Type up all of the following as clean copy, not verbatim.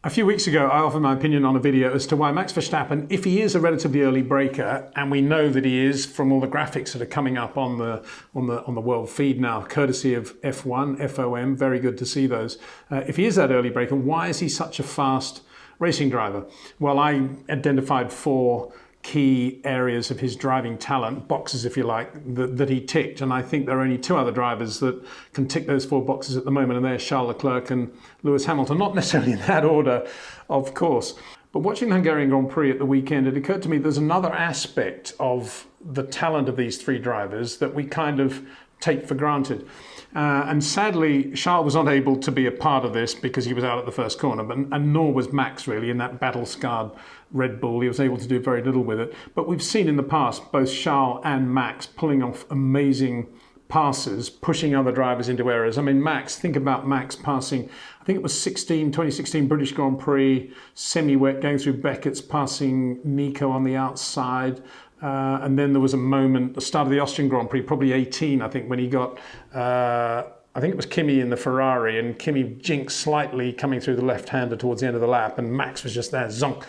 A few weeks ago, I offered my opinion on a video as to why Max Verstappen, if he is a relatively early breaker, and we know that he is from all the graphics that are coming up on the world feed now, courtesy of F1, FOM, very good to see those. If he is that early breaker, why is he such a fast racing driver? Well, I identified four key areas of his driving talent, boxes if you like, that he ticked. And I think there are only two other drivers that can tick those four boxes at the moment, and they're Charles Leclerc and Lewis Hamilton. Not necessarily in that order, of course. But watching the Hungarian Grand Prix at the weekend, it occurred to me there's another aspect of the talent of these three drivers that we kind of take for granted. And sadly, Charles was not able to be a part of this because he was out at the first corner, and nor was Max really in that battle-scarred Red Bull. He was able to do very little with it. But we've seen in the past both Charles and Max pulling off amazing passes, pushing other drivers into errors. I mean, think about Max passing, I think it was 2016 British Grand Prix, semi-wet, going through Beckett's, passing Nico on the outside. And then there was a moment, the start of the Austrian Grand Prix, probably 18, I think, when he got, I think it was Kimi in the Ferrari, and Kimi jinxed slightly coming through the left-hander towards the end of the lap, and Max was just there, zonk.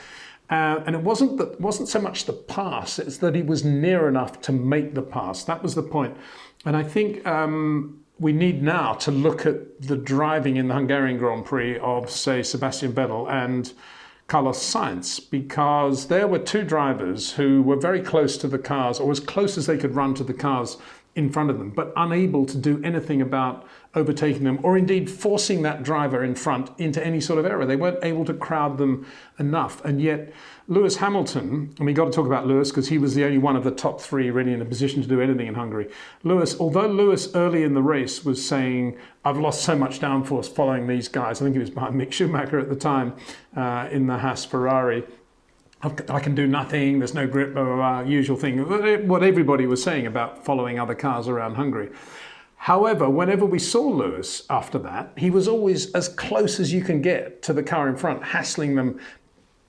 And it wasn't so much the pass, it's that he was near enough to make the pass. That was the point. And I think we need now to look at the driving in the Hungarian Grand Prix of, say, Sebastian Vettel and Carlos Sainz, because there were two drivers who were very close to the cars, or as close as they could run to the cars in front of them, but unable to do anything about overtaking them, or indeed forcing that driver in front into any sort of error. They weren't able to crowd them enough. And yet Lewis Hamilton, and we got to talk about Lewis because he was the only one of the top three really in a position to do anything in Hungary. Although Lewis early in the race was saying, I've lost so much downforce following these guys. I think he was behind Mick Schumacher at the time in the Haas Ferrari. I can do nothing, there's no grip, blah, blah, blah, usual thing. What everybody was saying about following other cars around Hungary. However, whenever we saw Lewis after that, he was always as close as you can get to the car in front, hassling them,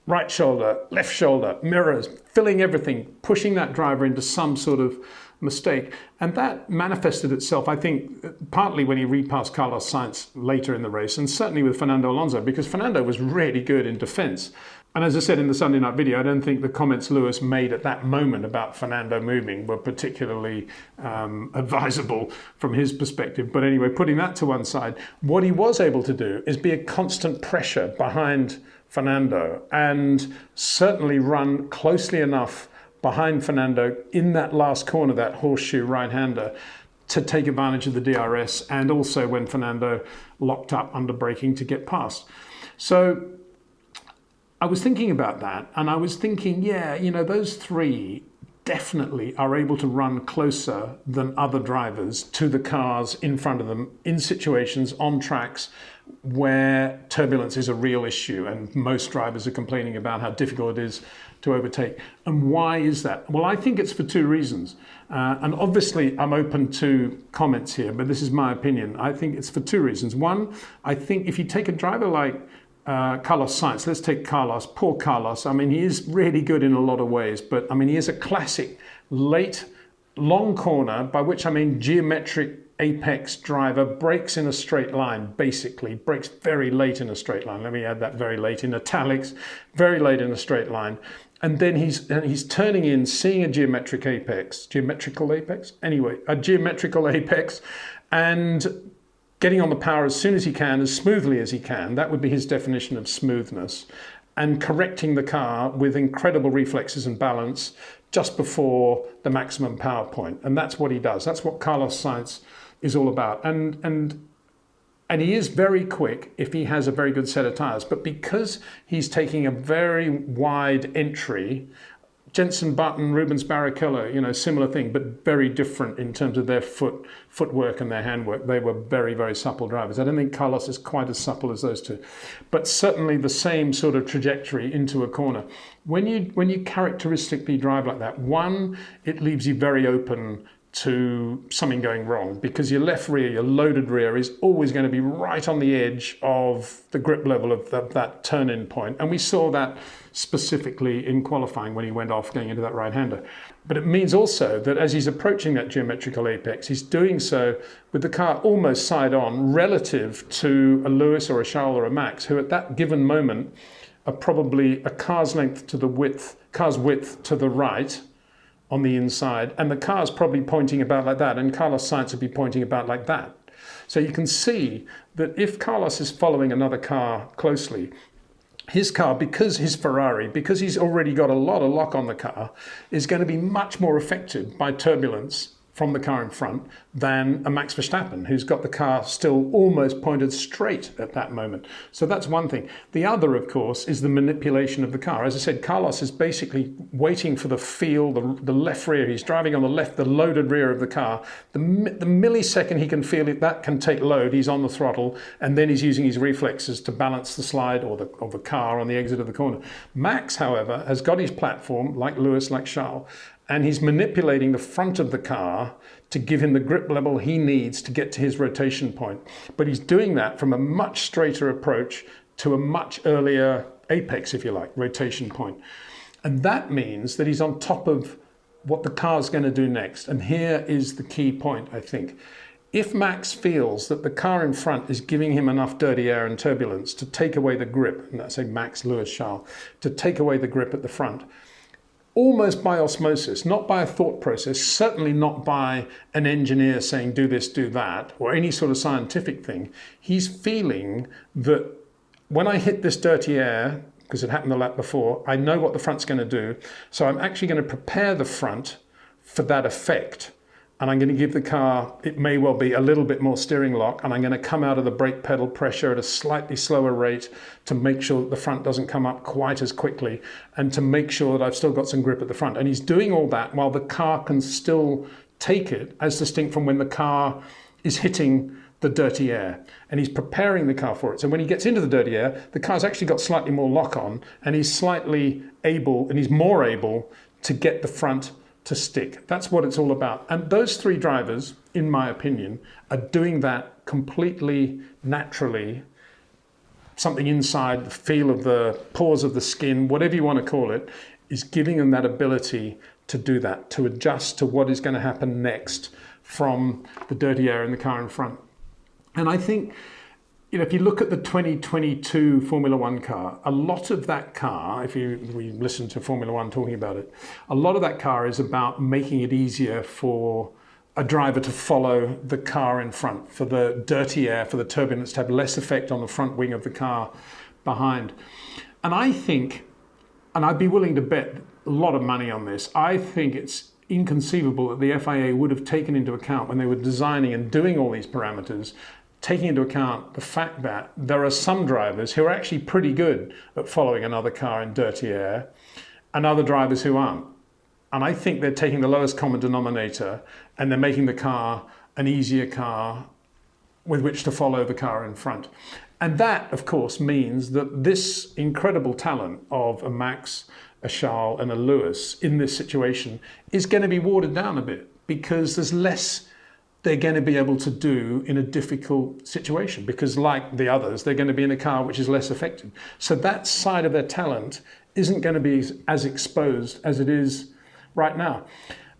right shoulder, left shoulder, mirrors, filling everything, pushing that driver into some sort of mistake. And that manifested itself, I think, partly when he repassed Carlos Sainz later in the race, and certainly with Fernando Alonso, because Fernando was really good in defense. And as I said in the Sunday night video, I don't think the comments Lewis made at that moment about Fernando moving were particularly advisable from his perspective. But anyway, putting that to one side, what he was able to do is be a constant pressure behind Fernando, and certainly run closely enough behind Fernando in that last corner, that horseshoe right-hander, to take advantage of the DRS, and also when Fernando locked up under braking to get past. So I was thinking about that, and I was thinking, yeah, those three definitely are able to run closer than other drivers to the cars in front of them in situations on tracks where turbulence is a real issue, and most drivers are complaining about how difficult it is to overtake. And why is that? Well, I think it's for two reasons. And obviously I'm open to comments here, but this is my opinion. I think it's for two reasons. One, I think if you take a driver like Carlos Sainz, let's take Carlos, poor Carlos. I mean, he is really good in a lot of ways, but I mean, he is a classic late, long corner, by which I mean geometric apex driver, brakes in a straight line, basically, brakes very late in a straight line. Let me add that, very late in italics, very late in a straight line. And then he's turning in, seeing a geometrical apex, and getting on the power as soon as he can, as smoothly as he can. That would be his definition of smoothness. And correcting the car with incredible reflexes and balance just before the maximum power point. And that's what he does. That's what Carlos Sainz is all about. And he is very quick if he has a very good set of tires. But because he's taking a very wide entry, Jenson Button, Rubens Barrichello, similar thing, but very different in terms of their footwork and their handwork. They were very, very supple drivers. I don't think Carlos is quite as supple as those two, but certainly the same sort of trajectory into a corner. When you characteristically drive like that, one, it leaves you very open to something going wrong, because your left rear, your loaded rear, is always going to be right on the edge of the grip level of that turn-in point. And we saw that specifically in qualifying when he went off going into that right-hander. But it means also that as he's approaching that geometrical apex, he's doing so with the car almost side-on relative to a Lewis or a Charles or a Max, who at that given moment are probably a car's width to the right on the inside, and the car's probably pointing about like that, and Carlos Sainz would be pointing about like that. So you can see that if Carlos is following another car closely, his car, because his Ferrari, because he's already got a lot of lock on the car, is going to be much more affected by turbulence from the car in front than a Max Verstappen, who's got the car still almost pointed straight at that moment. So that's one thing. The other, of course, is the manipulation of the car. As I said, Carlos is basically waiting for the feel, the left rear. He's driving on the left, the loaded rear of the car. The millisecond he can feel it, that can take load, he's on the throttle, and then he's using his reflexes to balance the slide or the car on the exit of the corner. Max, however, has got his platform, like Lewis, like Charles, and he's manipulating the front of the car to give him the grip level he needs to get to his rotation point. But he's doing that from a much straighter approach to a much earlier apex, if you like, rotation point. And that means that he's on top of what the car's going to do next. And here is the key point, I think. If Max feels that the car in front is giving him enough dirty air and turbulence to take away the grip, and that's say Max, Lewis, Charles, to take away the grip at the front, almost by osmosis, not by a thought process, certainly not by an engineer saying do this, do that, or any sort of scientific thing. He's feeling that when I hit this dirty air, because it happened the lap before, I know what the front's going to do. So I'm actually going to prepare the front for that effect. And I'm going to give the car, it may well be a little bit more steering lock, and I'm going to come out of the brake pedal pressure at a slightly slower rate to make sure that the front doesn't come up quite as quickly, and to make sure that I've still got some grip at the front. And he's doing all that while the car can still take it, as distinct from when the car is hitting the dirty air. And he's preparing the car for it. So when he gets into the dirty air, the car's actually got slightly more lock on, and he's slightly able, and he's more able to get the front to stick. That's what it's all about. And those three drivers, in my opinion, are doing that completely naturally. Something inside, the feel of the pores of the skin, whatever you want to call it, is giving them that ability to do that, to adjust to what is going to happen next from the dirty air in the car in front. And I think, if you look at the 2022 Formula One car, a lot of that car, we listen to Formula One talking about it, a lot of that car is about making it easier for a driver to follow the car in front, for the dirty air, for the turbulence to have less effect on the front wing of the car behind. And I think, and I'd be willing to bet a lot of money on this, I think it's inconceivable that the FIA would have taken into account when they were designing and doing all these parameters, taking into account the fact that there are some drivers who are actually pretty good at following another car in dirty air, and other drivers who aren't. And I think they're taking the lowest common denominator, and they're making the car an easier car with which to follow the car in front. And that, of course, means that this incredible talent of a Max, a Charles, and a Lewis in this situation is going to be watered down a bit, because there's less they're going to be able to do in a difficult situation, because like the others, they're going to be in a car which is less affected. So that side of their talent isn't going to be as exposed as it is right now.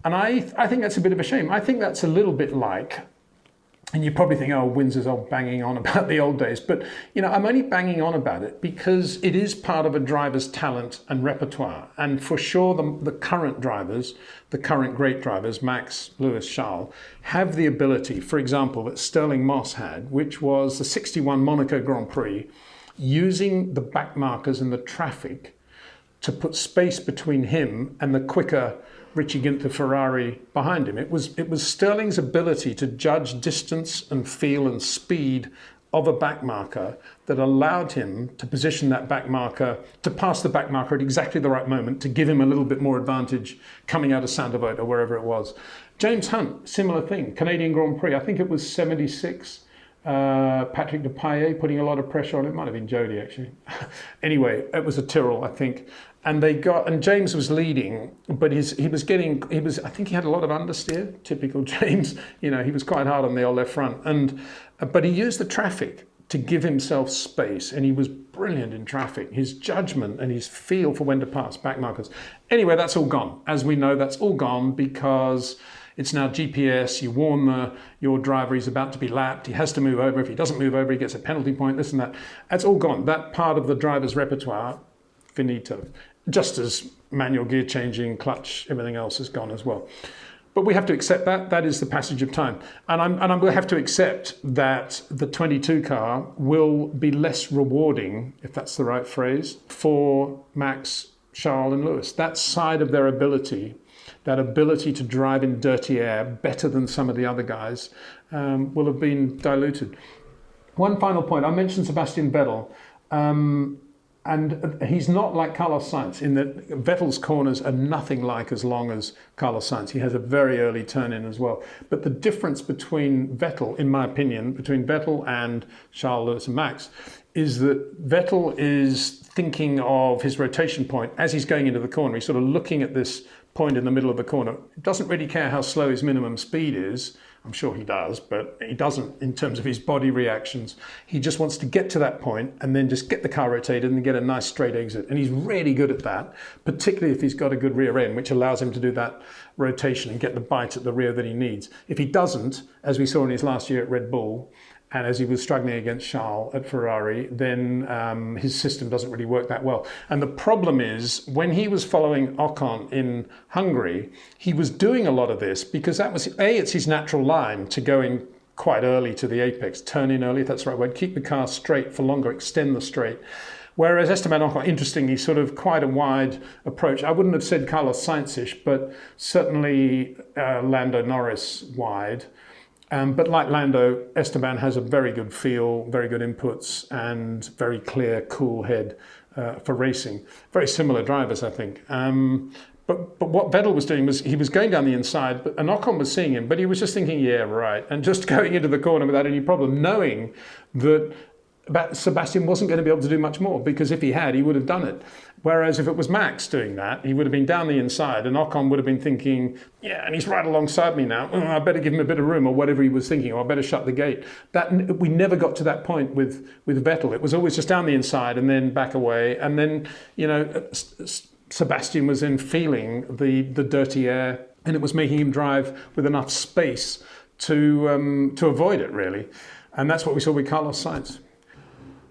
And I think that's a bit of a shame. I think that's a little bit like, and you probably think, oh, Windsor's all banging on about the old days. But, I'm only banging on about it because it is part of a driver's talent and repertoire. And for sure, the current drivers, the current great drivers, Max, Lewis, Charles, have the ability, for example, that Stirling Moss had, which was the 61 Monaco Grand Prix, using the back markers and the traffic to put space between him and the quicker Richie Ginther Ferrari behind him. It was Stirling's ability to judge distance and feel and speed of a back marker that allowed him to position that back marker, to pass the back marker at exactly the right moment, to give him a little bit more advantage coming out of Sandovolt or wherever it was. James Hunt, similar thing, Canadian Grand Prix, I think it was 76, Patrick Depailler putting a lot of pressure on it. Might have been Jody actually. Anyway, it was a Tyrrell, I think. And James was leading, but I think he had a lot of understeer, typical James. He was quite hard on the old left front. But he used the traffic to give himself space, and he was brilliant in traffic. His judgment and his feel for when to pass, back markers. Anyway, that's all gone. As we know, that's all gone because it's now GPS. You warn your driver he's about to be lapped. He has to move over. If he doesn't move over, he gets a penalty point, this and that. That's all gone. That part of the driver's repertoire, finito. Just as manual gear changing, clutch, everything else is gone as well. But we have to accept that. That is the passage of time. And I'm going to have to accept that the 22 car will be less rewarding, if that's the right phrase, for Max, Charles and Lewis. That side of their ability, that ability to drive in dirty air better than some of the other guys, will have been diluted. One final point. I mentioned Sebastian Vettel. And he's not like Carlos Sainz in that Vettel's corners are nothing like as long as Carlos Sainz. He has a very early turn in as well. But the difference between Vettel, in my opinion, between Vettel and Charles, Lewis and Max, is that Vettel is thinking of his rotation point as he's going into the corner. He's sort of looking at this point in the middle of the corner. He doesn't really care how slow his minimum speed is. I'm sure he does, but he doesn't in terms of his body reactions. He just wants to get to that point and then just get the car rotated and get a nice straight exit. And he's really good at that, particularly if he's got a good rear end, which allows him to do that rotation and get the bite at the rear that he needs. If he doesn't, as we saw in his last year at Red Bull, and as he was struggling against Charles at Ferrari, then his system doesn't really work that well. And the problem is, when he was following Ocon in Hungary, he was doing a lot of this because that was, it's his natural line to go in quite early to the apex, turn in early, if that's the right word, keep the car straight for longer, extend the straight. Whereas Esteban Ocon, interestingly, sort of quite a wide approach. I wouldn't have said Carlos Sainz-ish, but certainly Lando Norris wide. But like Lando, Esteban has a very good feel, very good inputs, and very clear, cool head for racing. Very similar drivers, I think. But what Vettel was doing was he was going down the inside, and Ocon was seeing him, but he was just thinking, yeah, right, and just going into the corner without any problem, knowing that Sebastian wasn't going to be able to do much more, because if he had, he would have done it. Whereas if it was Max doing that, he would have been down the inside, and Ocon would have been thinking, yeah, and he's right alongside me now. I better give him a bit of room, or whatever he was thinking, or I better shut the gate. We never got to that point with Vettel. It was always just down the inside and then back away. And then, Sebastian was then feeling the dirty air, and it was making him drive with enough space to avoid it, really. And that's what we saw with Carlos Sainz.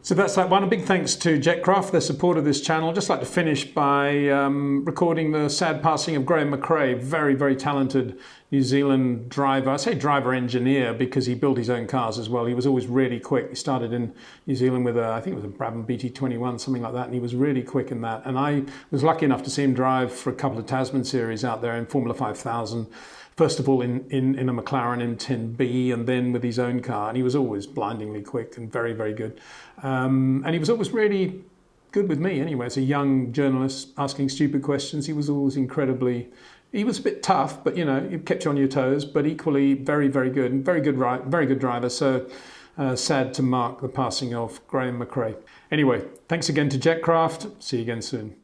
So that's that one. A big thanks to Jetcraft, their support of this channel. I'd just like to finish by recording the sad passing of Graham McRae, very, very talented New Zealand driver. I say driver engineer because he built his own cars as well. He was always really quick. He started in New Zealand with I think it was a Brabham BT21, something like that, and he was really quick in that. And I was lucky enough to see him drive for a couple of Tasman series out there in Formula 5000. First of all in a McLaren M10B, and then with his own car. And he was always blindingly quick and very, very good. And he was always really good with me anyway. As a young journalist asking stupid questions, he was always he was a bit tough, but he kept you on your toes, but equally very, very good, and very good driver. So sad to mark the passing of Graham McRae. Anyway, thanks again to Jetcraft. See you again soon.